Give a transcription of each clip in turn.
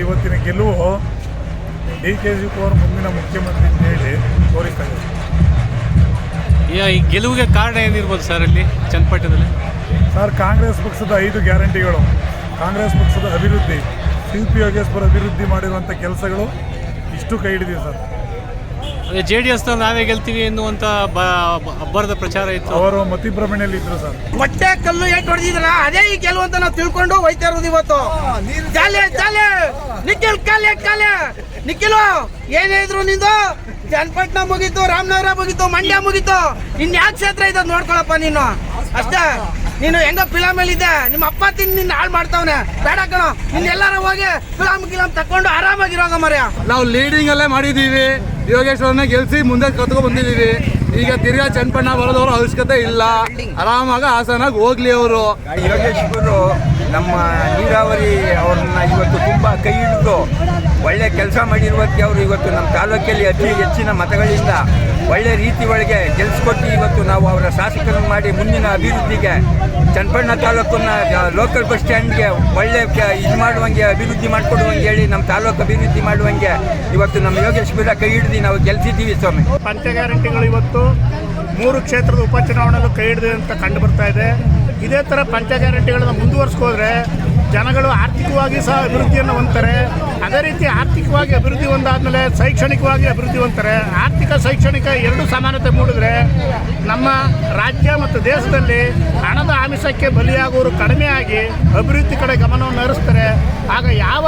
ಇವತ್ತಿನ ಗೆಲುವು DK ಅವರು ಮುಂದಿನ ಮುಖ್ಯಮಂತ್ರಿ ಅಂತ ಹೇಳಿ ತೋರಿಸ್ತಾ ಇದ್ದಾರೆ. ಈ ಗೆಲುವಿಗೆ ಕಾರಣ ಏನಿರ್ಬೋದು ಸರ್ ಅಲ್ಲಿ ಚನ್ನಪಟ್ಟಣದಲ್ಲಿ? ಸರ್, ಕಾಂಗ್ರೆಸ್ ಪಕ್ಷದ 5 ಗ್ಯಾರಂಟಿಗಳು, ಕಾಂಗ್ರೆಸ್ ಪಕ್ಷದ ಅಭಿವೃದ್ಧಿ, CP ಯೋಗೇಶ್ವರ ಅಭಿವೃದ್ಧಿ ಮಾಡಿರುವಂಥ ಕೆಲಸಗಳು ಇಷ್ಟು ಕೈ ಹಿಡಿದಿದೆ ಸರ್. ಅದೇ JDS ನಾವೇ ಗೆಲ್ತೀವಿ ಎನ್ನುವಂಥ ಅಬ್ಬರದ ಪ್ರಚಾರ ಇತ್ತು. ಅವರು ಮತಿಭ್ರಮಣೆಯಲ್ಲಿ ಇದ್ರು ಸರ್. ಮೊಟ್ಟೆ ಕಲ್ಲು ಎಷ್ಟು ಹೊಡೆದಿದ್ರ ಅದೇ ಈ ಗೆಲುವು ಅಂತ ನಾವು ತಿಳ್ಕೊಂಡು ಹೋಯ್ತಾ ಇರೋದು ಇವತ್ತು. ನಿಖಿಲ್ ಕಾಲೆ ನಿಖಿಲು ಏನೇ ಇದ್ರು ನಿಂದು ಚನ್ನಪಟ್ಟಣ ಮುಗೀತು, ರಾಮನಗರ ಮುಗೀತು, ಮಂಡ್ಯ ಮುಗೀತು, ಇನ್ಯಾವ ಕ್ಷೇತ್ರ ಇದೆ ನೋಡ್ಕೊಳಪ್ಪ ನೀನು ಅಷ್ಟೇ. ನೀನು ಹೆಂಗ ಫಿಲಮಲ್ಲಿದ್ದೆ, ನಿಮ್ಮ ಅಪ್ಪ ತಿಂದು ನಿನ್ನ ಹಾಳು ಮಾಡ್ತಾವನೆ, ಬೇಡ ಕಣೋ. ನಿನ್ನೆಲ್ಲಾರ ಹೋಗಿ ಫಿಲಮ್ ತಕೊಂಡು ಆರಾಮಾಗಿರೋಗ ಮರ್ಯ. ನಾವು ಲೀಡಿಂಗ್ ಅಲ್ಲೇ ಮಾಡಿದ್ದೀವಿ, ಯೋಗೇಶ್ವರನ್ನ ಗೆಲ್ಸಿ ಮುಂದೆ ಕತ್ಕೊ ಬಂದಿದ್ದೀವಿ. ಈಗ ತಿರ್ಗಾ ಚನ್ನಪಣ್ಣ ಬರೋದವ್ರ ಅವಶ್ಯಕತೆ ಇಲ್ಲ, ಆರಾಮಾಗಿ ಹಾಸನಾಗಿ ಹೋಗ್ಲಿ ಅವರು. ಯೋಗೇಶ್ವರು ನಮ್ಮ ನೀರಾವರಿ ಅವ್ರನ್ನ ಇವತ್ತು ತುಂಬ ಕೈ ಹಿಡಿದು ಒಳ್ಳೆ ಕೆಲಸ ಮಾಡಿರುವುದಕ್ಕೆ ಅವರು ಇವತ್ತು ನಮ್ಮ ತಾಲೂಕಲ್ಲಿ ಅತಿ ಹೆಚ್ಚಿನ ಮತಗಳಿಂದ ಒಳ್ಳೆ ರೀತಿ ಒಳಗೆ ಗೆಲ್ಸ್ಕೊಟ್ಟು ಇವತ್ತು ನಾವು ಅವರ ಶಾಸಕರನ್ನು ಮಾಡಿ ಮುಂದಿನ ಅಭಿವೃದ್ಧಿಗೆ ಚನ್ನಪಣ್ಣ ತಾಲೂಕನ್ನ ಲೋಕಲ್ ಬಸ್ ಸ್ಟ್ಯಾಂಡ್ಗೆ ಒಳ್ಳೆ ಇದು ಮಾಡುವಂಗೆ ಅಭಿವೃದ್ಧಿ ಮಾಡಿಕೊಡುವಂಗೆ ಹೇಳಿ ನಮ್ಮ ತಾಲೂಕು ಅಭಿವೃದ್ಧಿ ಮಾಡುವಂಗೆ ಇವತ್ತು ನಮ್ಮ ಯೋಗೇಶ್ವರ ಕೈ ಹಿಡಿದು ನಾವು ಗೆಲ್ಸಿದ್ದೀವಿ ಸ್ವಾಮಿ. ಪಂಚ ಗ್ಯಾರಂಟಿಗಳು ಇವತ್ತು 3 ಕ್ಷೇತ್ರದ ಉಪಚುನಾವಣೆಯಲ್ಲೂ ಕೈ ಹಿಡಿದು ಅಂತ ಕಂಡು ಬರ್ತಾ ಇದೆ. ಇದೇ ಥರ ಪಂಚ ಗ್ಯಾರಂಟಿಗಳನ್ನು ಮುಂದುವರಿಸ್ಕೋದ್ರೆ ಜನಗಳು ಆರ್ಥಿಕವಾಗಿ ಸಹ ಅಭಿವೃದ್ಧಿಯನ್ನು ಹೊಂದ್ತಾರೆ. ಅದೇ ರೀತಿ ಆರ್ಥಿಕವಾಗಿ ಅಭಿವೃದ್ಧಿ ಹೊಂದಾದ್ಮೇಲೆ ಶೈಕ್ಷಣಿಕವಾಗಿ ಅಭಿವೃದ್ಧಿ ಹೊಂದ್ತಾರೆ. ಆರ್ಥಿಕ ಶೈಕ್ಷಣಿಕ ಎರಡೂ ಸಮಾನತೆ ಮೂಡಿದ್ರೆ ನಮ್ಮ ರಾಜ್ಯ ಮತ್ತು ದೇಶದಲ್ಲಿ ಹಣದ ಆಮಿಷಕ್ಕೆ ಬಲಿಯಾಗುವವರು ಕಡಿಮೆ ಆಗಿ ಅಭಿವೃದ್ಧಿ ಕಡೆ ಗಮನವನ್ನು ಹರಿಸ್ತಾರೆ. ಆಗ ಯಾವ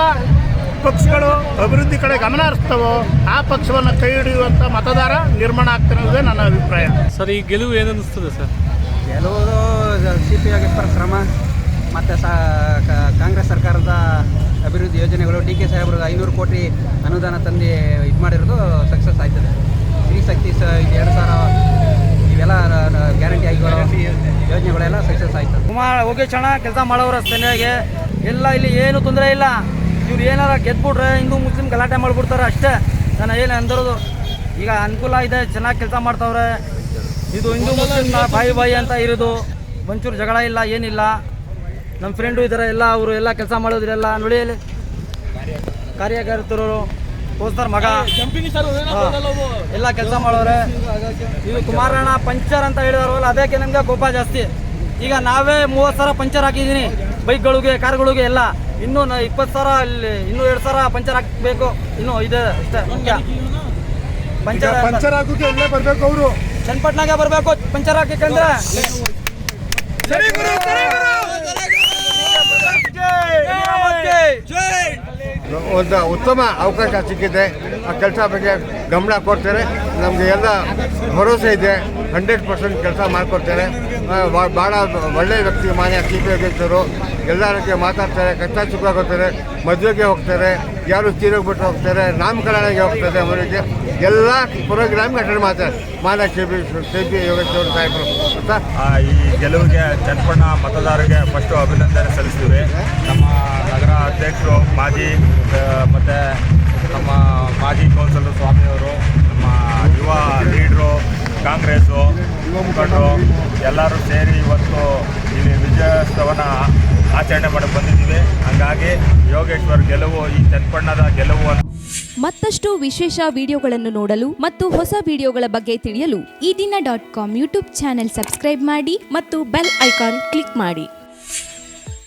ಪಕ್ಷಗಳು ಅಭಿವೃದ್ಧಿ ಕಡೆ ಗಮನ ಹರಿಸ್ತವೋ ಆ ಪಕ್ಷವನ್ನು ಕೈ ಹಿಡಿಯುವಂಥ ಮತದಾರ ನಿರ್ಮಾಣ ಆಗ್ತಿರೋದೇ ನನ್ನ ಅಭಿಪ್ರಾಯ. ಸರ್, ಈ ಗೆಲುವು ಏನನ್ನಿಸ್ತದೆ ಸರ್? ಗೆಲುವು CP ಯೋಗೇಶ್ವರ ಕ್ರಮ ಮತ್ತು ಕಾಂಗ್ರೆಸ್ ಸರ್ಕಾರದ ಅಭಿವೃದ್ಧಿ ಯೋಜನೆಗಳು, DK ಸಾಹೇಬ್ರಿಗೆ 500 ಕೋಟಿ ಅನುದಾನ ತಂದು ಇದು ಮಾಡಿರೋದು ಸಕ್ಸಸ್ ಆಯ್ತದೆ. ಸ್ತ್ರೀ ಶಕ್ತಿ 2000 ಇವೆಲ್ಲ ಗ್ಯಾರಂಟಿ ಆಗಿರೋ ಯೋಜನೆಗಳೆಲ್ಲ ಸಕ್ಸಸ್ ಆಯ್ತದೆ. ಯೋಗೇಶಣ್ಣ ಕೆಲಸ ಮಾಡೋರು ಸರಿಯಾಗಿ ಎಲ್ಲ, ಇಲ್ಲಿ ಏನು ತೊಂದರೆ ಇಲ್ಲ. ಇವ್ರು ಏನಾರ ಗೆದ್ಬಿಟ್ರೆ ಹಿಂದೂ ಮುಸ್ಲಿಂ ಗಲಾಟೆ ಮಾಡಿಬಿಡ್ತಾರೆ ಅಷ್ಟೇ. ನಾನು ಏನು ಅಂದಿರೋದು ಈಗ ಅನುಕೂಲ ಇದೆ, ಚೆನ್ನಾಗಿ ಕೆಲಸ ಮಾಡ್ತಾವ್ರೆ. ಇದು ಹಿಂದೂ ಮುಸ್ಲಿಂ ಬಾಯಿ ಅಂತ ಇರೋದು, ಒಂಚೂರು ಜಗಳ ಇಲ್ಲ, ಏನಿಲ್ಲ. ನಮ್ಮ ಫ್ರೆಂಡು ಇದ್ದಾರೆ ಎಲ್ಲ, ಅವರು ಎಲ್ಲ ಕೆಲಸ ಮಾಡೋದ್ರೆಲ್ಲ ನೋಡಿ, ಕಾರ್ಯಕರ್ತರು ಹೋಸ್ತಾರ ಮಗ ಎಲ್ಲ ಕೆಲಸ ಮಾಡೋರೆ. ಇದು ಕುಮಾರಣ್ಣ ಪಂಚರ್ ಅಂತ ಹೇಳಿದಾರಲ್ಲ, ಅದಕ್ಕೆ ನಮಗೆ ಕೋಪ ಜಾಸ್ತಿ. ಈಗ ನಾವೇ 30,000 ಪಂಚರ್ ಹಾಕಿದ್ದೀನಿ ಬೈಕ್ಗಳಿಗೆ, ಕಾರ್ಗಳಿಗೆ ಎಲ್ಲ. ಇನ್ನೂ 20,000 ಇಲ್ಲಿ, ಇನ್ನೂ 2,000 ಪಂಚರ್ ಹಾಕಬೇಕು. ಇನ್ನೂ ಇದೆ ಅಷ್ಟೇ. ಪಂಚರ್ ಹಾಕೋಕೆ ಎಲ್ಲೇ ಬರಬೇಕು, ಅವರು ಚನ್ನಪಟ್ಟಣಗೆ ಬರಬೇಕು ಪಂಚರ್ ಹಾಕಂದ್ರೆ. ಒಂದು ಉತ್ತಮ ಅವಕಾಶ ಸಿಕ್ಕಿದೆ. ಆ ಕೆಲಸ ಬಗ್ಗೆ ಗಮನ ಕೊಡ್ತಾರೆ. ನಮಗೆ ಎಲ್ಲ ಭರವಸೆ ಇದೆ, 100% ಕೆಲಸ ಮಾಡಿಕೊಡ್ತಾರೆ. ಭಾಳ ಒಳ್ಳೆಯ ವ್ಯಕ್ತಿ ಮಾನ್ಯ CP ಯೋಗೇಶ್ವರು. ಎಲ್ಲರಿಗೆ ಮಾತಾಡ್ತಾರೆ, ಕಷ್ಟ ಸುಖ ಕೊಡ್ತಾರೆ, ಮದುವೆಗೆ ಹೋಗ್ತಾರೆ, ಯಾರು ತೀರೋಗ್ಬಿಟ್ಟು ಹೋಗ್ತಾರೆ, ನಾಮಕರಣಕ್ಕೆ ಹೋಗ್ತಾರೆ, ಅವರಿಗೆ ಎಲ್ಲ ಪ್ರೋಗ್ರಾಮ್ಗೆ ಅಟೆಂಡ್ ಮಾಡ್ತಾರೆ ಮಾನ್ಯ CP ಯೋಗೇಶ್ವರು ಸಾಹೇಬರು ಅಂತ. ಈ ಗೆಲುವಿಗೆ ಚನ್ನಪಣ್ಣ ಮತದಾರರಿಗೆ ಫಸ್ಟು ಅಭಿನಂದನೆ ಸಲ್ಲಿಸ್ತೀವಿ. ನಮ್ಮ ನಗರ ಅಧ್ಯಕ್ಷರು, ಮಾಜಿ ಮತ್ತು ನಮ್ಮ ಮಾಜಿ ಕೌನ್ಸಿಲರ್ ಸ್ವಾಮಿಯವರು, ನಮ್ಮ ಯುವ ಲೀಡ್ರು, ಕಾಂಗ್ರೆಸ್ಸು ಮುಖಂಡರು ಎಲ್ಲರೂ ಸೇರಿ ಇವತ್ತು ಇಲ್ಲಿ ವಿಜಯೋತ್ಸವನ ಆಚರಣೆ ಮಾಡಿ ಬಂದಿದ್ದೀವಿ. ಹಾಗಾಗಿ ಯೋಗೇಶ್ವರ್ ಗೆಲುವು ಈ ಚನ್ನಪಣ್ಣದ ಗೆಲುವು. ಮತ್ತಷ್ಟು ವಿಶೇಷ ವಿಡಿಯೋಗಳನ್ನು ನೋಡಲು ಮತ್ತು ಹೊಸ ವಿಡಿಯೋಗಳ ಬಗ್ಗೆ ತಿಳಿಯಲು ಈ ದಿನ .com ಯೂಟ್ಯೂಬ್ ಚಾನೆಲ್ ಸಬ್ಸ್ಕ್ರೈಬ್ ಮಾಡಿ ಮತ್ತು ಬೆಲ್ ಐಕಾನ್ ಕ್ಲಿಕ್ ಮಾಡಿ.